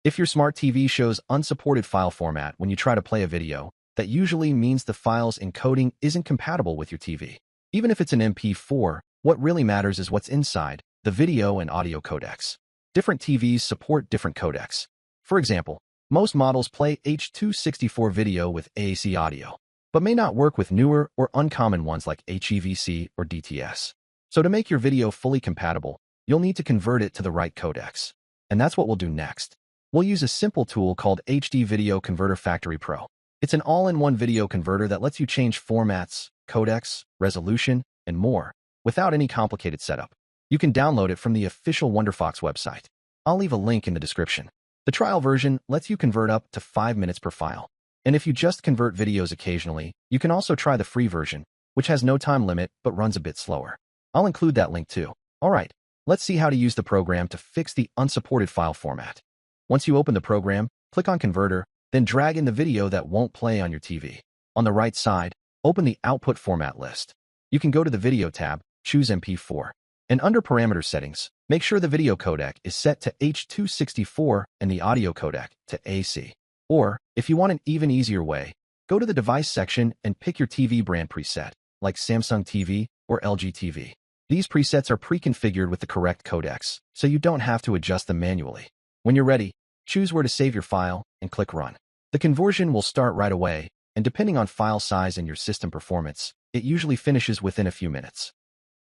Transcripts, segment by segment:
If your smart TV shows unsupported file format when you try to play a video, that usually means the file's encoding isn't compatible with your TV. Even if it's an MP4, what really matters is what's inside, the video and audio codecs. Different TVs support different codecs. For example, most models play H.264 video with AAC audio, but may not work with newer or uncommon ones like HEVC or DTS. So to make your video fully compatible, you'll need to convert it to the right codecs. And that's what we'll do next. We'll use a simple tool called HD Video Converter Factory Pro. It's an all-in-one video converter that lets you change formats, codecs, resolution, and more without any complicated setup. You can download it from the official WonderFox website. I'll leave a link in the description. The trial version lets you convert up to 5 minutes per file. And if you just convert videos occasionally, you can also try the free version, which has no time limit but runs a bit slower. I'll include that link too. Alright, let's see how to use the program to fix the unsupported file format. Once you open the program, click on Converter, then drag in the video that won't play on your TV. On the right side, open the Output Format list. You can go to the Video tab, choose MP4, and under Parameter Settings, make sure the video codec is set to H.264 and the audio codec to AC. Or, if you want an even easier way, go to the Device section and pick your TV brand preset, like Samsung TV or LG TV. These presets are pre-configured with the correct codecs, so you don't have to adjust them manually. When you're ready, choose where to save your file and click Run. The conversion will start right away, and depending on file size and your system performance, it usually finishes within a few minutes.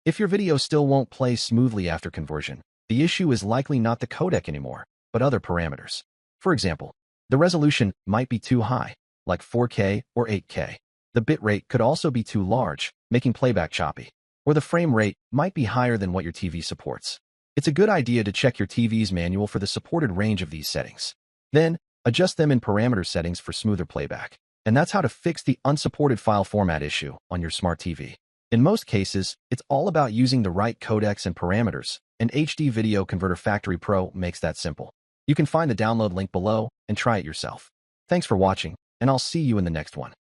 If your video still won't play smoothly after conversion, the issue is likely not the codec anymore, but other parameters. For example, the resolution might be too high, like 4K or 8K. The bitrate could also be too large, making playback choppy. Or the frame rate might be higher than what your TV supports. It's a good idea to check your TV's manual for the supported range of these settings. Then, adjust them in parameter settings for smoother playback. And that's how to fix the unsupported file format issue on your smart TV. In most cases, it's all about using the right codecs and parameters, and HD Video Converter Factory Pro makes that simple. You can find the download link below and try it yourself. Thanks for watching, and I'll see you in the next one.